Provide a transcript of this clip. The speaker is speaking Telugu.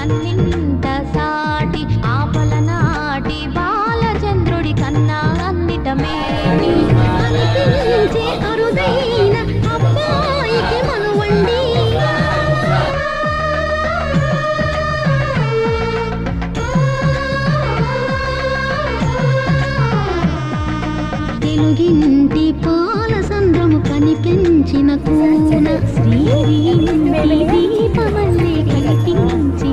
కన్నింట సాటి ఆపల నాటి బాలచంద్రుడి కన్నా అన్నిట మేటి అనిపించే అరుదైన అబ్బాయికి మనువండి తెలుగింటి పాల సంద్రము కనిపించిన కూన శ్రీ దీపమల్లె కనిపించి